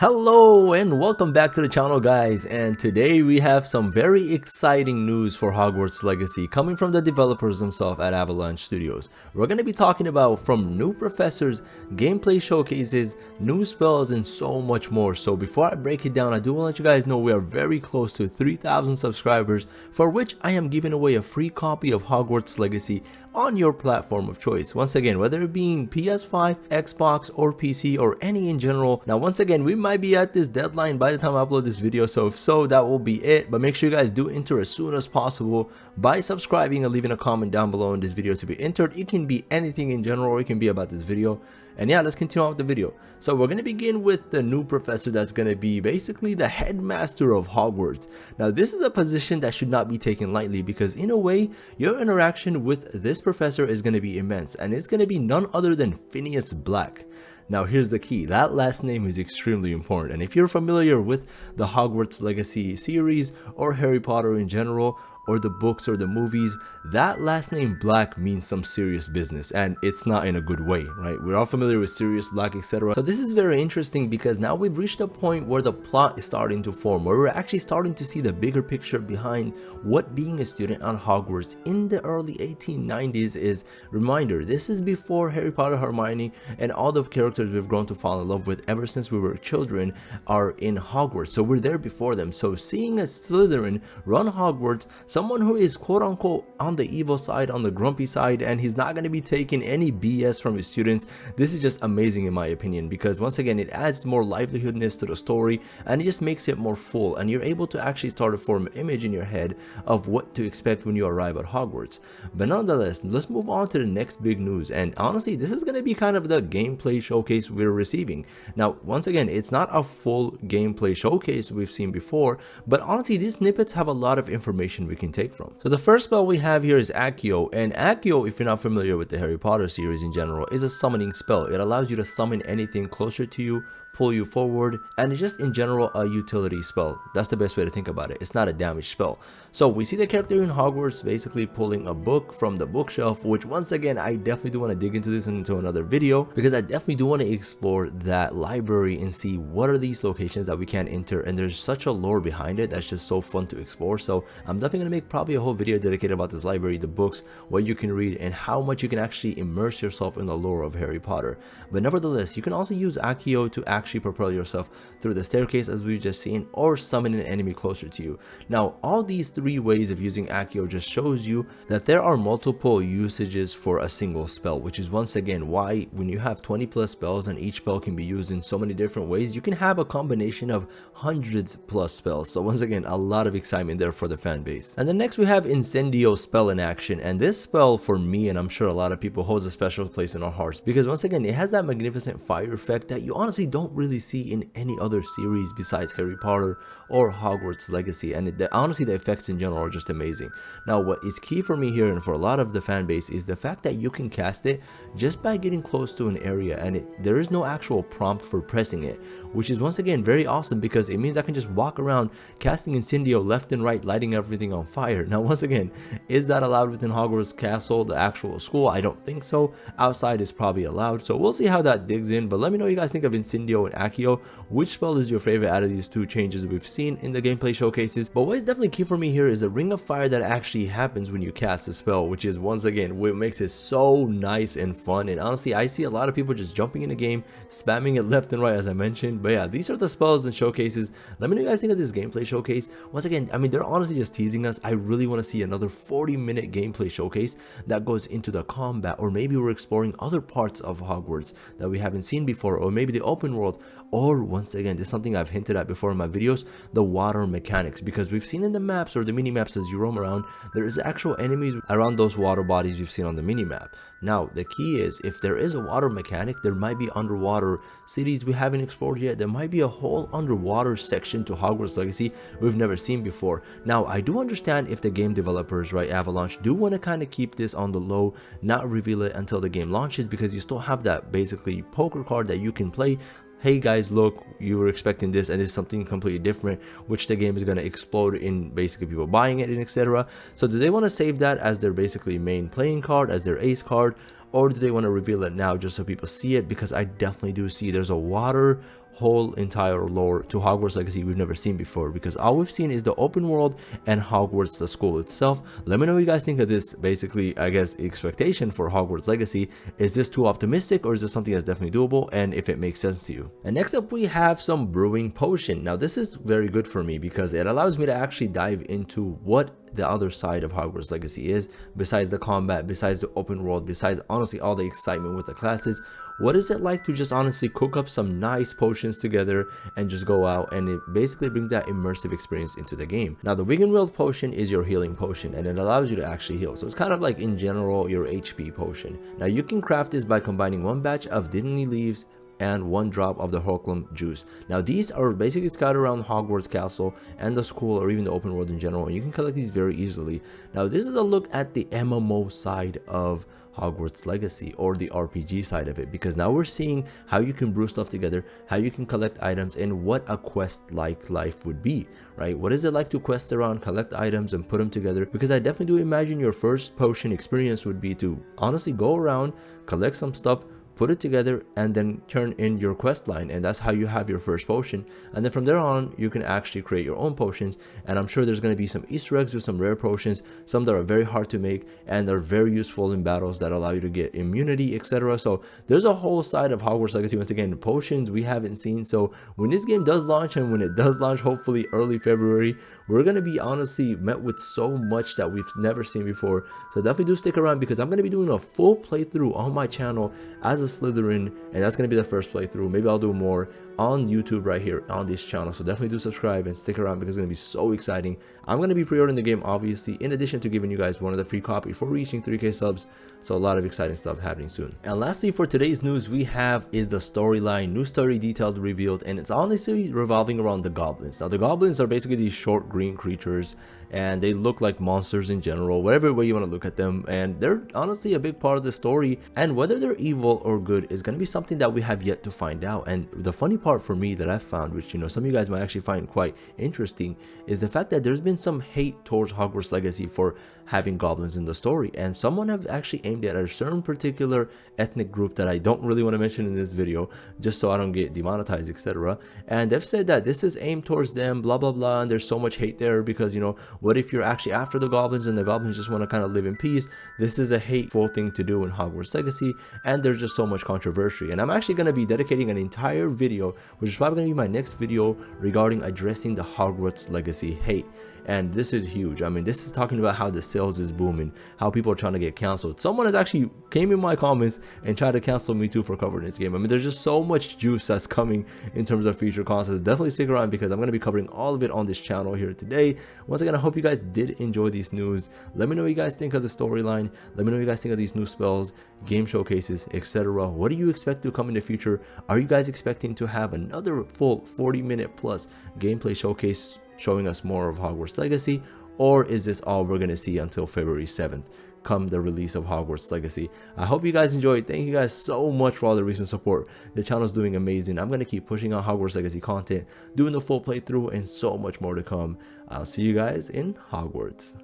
Hello and welcome back to the channel, guys, and today we have some very exciting news for Hogwarts Legacy coming from the developers themselves at Avalanche Studios. We're going to be talking about from new professors, gameplay showcases, new spells, and so much more. So before I break it down, I do want to let you guys know we are very close to 3,000 subscribers, for which I am giving away a free copy of Hogwarts Legacy on your platform of choice. Once again, whether it being PS5, Xbox, or PC, or any in general. Now once again, we might be at this deadline by the time I upload this video, so if so, that will be it. But make sure you guys do enter as soon as possible by subscribing and leaving a comment down below in this video to be entered. It can be anything in general, or it can be about this video. And yeah, let's continue on with the video. So we're going to begin with the new professor that's going to be basically the headmaster of Hogwarts. Now this is a position that should not be taken lightly, because in a way your interaction with this professor is going to be immense, and it's going to be none other than Phineas Black. Now here's the key, that last name is extremely important, and if you're familiar with the Hogwarts Legacy series or Harry Potter in general, or the books or the movies, that last name Black means some serious business, and it's not in a good way, right? We're all familiar with Sirius, Black, etc. So this is very interesting, because now we've reached a point where the plot is starting to form, where we're actually starting to see the bigger picture behind what being a student on Hogwarts in the early 1890s is. Reminder, this is before Harry Potter, Hermione, and all the characters we've grown to fall in love with ever since we were children are in Hogwarts. So we're there before them. So seeing a Slytherin run Hogwarts, someone who is quote unquote on the evil side, on the grumpy side, and he's not going to be taking any BS from his students, this is just amazing in my opinion, because once again it adds more livelihoodness to the story, and it just makes it more full, and you're able to actually start to form an image in your head of what to expect when you arrive at Hogwarts. But nonetheless, let's move on to the next big news, and honestly this is going to be kind of the gameplay showcase we're receiving. Now once again, it's not a full gameplay showcase we've seen before, but honestly these snippets have a lot of information we can take from. So the first spell we have here is Accio, and Accio, if you're not familiar with the Harry Potter series in general, is a summoning spell. It allows you to summon anything closer to you, pull you forward, and it's just in general a utility spell. That's the best way to think about it. It's not a damage spell. So we see the character in Hogwarts basically pulling a book from the bookshelf, which once again I definitely do want to dig into this into another video, because I definitely do want to explore that library and see what are these locations that we can enter, and there's such a lore behind it that's just so fun to explore. So I'm definitely going to make probably a whole video dedicated about this library, the books, what you can read, and how much you can actually immerse yourself in the lore of Harry Potter. But nevertheless, you can also use Accio to actually propel yourself through the staircase as we've just seen, or summon an enemy closer to you. Now all these three ways of using Accio just shows you that there are multiple usages for a single spell, which is once again why when you have 20 plus spells and each spell can be used in so many different ways, you can have a combination of hundreds plus spells. So once again, a lot of excitement there for the fan base. And then next we have Incendio spell in action, and this spell for me, and I'm sure a lot of people, holds a special place in our hearts, because once again it has that magnificent fire effect that you honestly don't really see in any other series besides Harry Potter or Hogwarts Legacy, and honestly the effects in general are just amazing. Now what is key for me here and for a lot of the fan base is the fact that you can cast it just by getting close to an area, and there is no actual prompt for pressing it, which is once again very awesome, because it means I can just walk around casting Incendio left and right, lighting everything on fire. Now once again, is that allowed within Hogwarts Castle, the actual school? I don't think so. Outside is probably allowed, so we'll see how that digs in. But let me know what you guys think of Incendio and Accio. Which spell is your favorite out of these two changes we've seen in the gameplay showcases? But what is definitely key for me here is the ring of fire that actually happens when you cast the spell, which is once again what makes it so nice and fun. And honestly, I see a lot of people just jumping in the game, spamming it left and right as I mentioned. But yeah, these are the spells and showcases. Let me know what you guys think of this gameplay showcase. Once again, I mean, they're honestly just teasing us. I really want to see another 40-minute gameplay showcase that goes into the combat, or maybe we're exploring other parts of Hogwarts that we haven't seen before, or maybe the open world, or once again, this is something I've hinted at before in my videos, the water mechanics, because we've seen in the maps or the mini maps as you roam around, there is actual enemies around those water bodies you've seen on the mini map. Now the key is, if there is a water mechanic, there might be underwater cities we haven't explored yet. There might be a whole underwater section to Hogwarts Legacy we've never seen before. Now I do understand if the game developers, right, Avalanche, do want to kind of keep this on the low, not reveal it until the game launches, because you still have that basically poker card that you can play. Hey guys, look, you were expecting this and it's something completely different, which the game is going to explode in basically people buying it and etc. So do they want to save that as their basically main playing card, as their ace card, or do they want to reveal it now just so people see it? Because I definitely do see there's a water whole entire lore to Hogwarts Legacy we've never seen before, because all we've seen is the open world and Hogwarts, the school itself. Let me know what you guys think of this, basically, I guess, expectation for Hogwarts Legacy. Is this too optimistic, or is this something that's definitely doable, and if it makes sense to you? And next up, we have some Brewing Potion. Now, this is very good for me because it allows me to actually dive into what the other side of Hogwarts Legacy is, besides the combat, besides the open world, besides honestly all the excitement with the classes. What is it like to just honestly cook up some nice potions together and just go out, and it basically brings that immersive experience into the game. Now, the Wiggenweld potion is your healing potion, and it allows you to actually heal, so it's kind of like in general your HP potion. Now, you can craft this by combining one batch of Dittany leaves and one drop of the Hoklum juice. Now, these are basically scattered around Hogwarts Castle and the school, or even the open world in general, and you can collect these very easily. Now, this is a look at the MMO side of Hogwarts Legacy, or the RPG side of it, because now we're seeing how you can brew stuff together, how you can collect items, and what a quest like life would be, right? What is it like to quest around, collect items, and put them together? Because I definitely do imagine your first potion experience would be to honestly go around, collect some stuff, put it together, and then turn in your quest line, and that's how you have your first potion. And then from there on, you can actually create your own potions, and I'm sure there's going to be some Easter eggs with some rare potions, some that are very hard to make and they're very useful in battles that allow you to get immunity, etc. So there's a whole side of Hogwarts Legacy, once again, potions we haven't seen. So when this game does launch, and when it does launch hopefully early February, we're going to be honestly met with so much that we've never seen before. So definitely do stick around, because I'm going to be doing a full playthrough on my channel as a Slytherin, and that's going to be the first playthrough. Maybe I'll do more on YouTube right here on this channel, so definitely do subscribe and stick around, because it's going to be so exciting. I'm going to be pre-ordering the game, obviously, in addition to giving you guys one of the free copies for reaching 3K subs. So a lot of exciting stuff happening soon. And lastly, for today's news, we have is the storyline. New story detailed revealed, and it's honestly revolving around the goblins. Now, the goblins are basically these short green creatures, and they look like monsters in general, whatever way you want to look at them, and they're honestly a big part of the story. And whether they're evil or good is going to be something that we have yet to find out. And the funny part for me that I found, which, you know, some of you guys might actually find quite interesting, is the fact that there's been some hate towards Hogwarts Legacy for having goblins in the story, and someone have actually aimed it at a certain particular ethnic group that I don't really want to mention in this video, just so I don't get demonetized, etc. And they've said that this is aimed towards them, blah blah blah, and there's so much hate there because, you know, what if you're actually after the goblins and the goblins just want to kind of live in peace? This is a hateful thing to do in Hogwarts Legacy, and there's just so much controversy. And I'm actually going to be dedicating an entire video, which is probably going to be my next video, regarding addressing the Hogwarts Legacy hate. And this is huge. I mean, this is talking about how the sales is booming, how people are trying to get canceled. Someone has actually came in my comments and tried to cancel me too for covering this game. I mean, there's just so much juice that's coming in terms of future content. Definitely stick around, because I'm going to be covering all of it on this channel here today. Once again, I hope you guys did enjoy these news. Let me know what you guys think of the storyline. Let me know what you guys think of these new spells, game showcases, etc. What do you expect to come in the future? Are you guys expecting to have another full 40-minute plus gameplay showcase showing us more of Hogwarts Legacy, or is this all we're going to see until February 7th, come the release of Hogwarts Legacy? I hope you guys enjoyed. Thank you guys so much for all the recent support. The channel's doing amazing. I'm going to keep pushing out Hogwarts Legacy content, doing the full playthrough, and so much more to come. I'll see you guys in Hogwarts.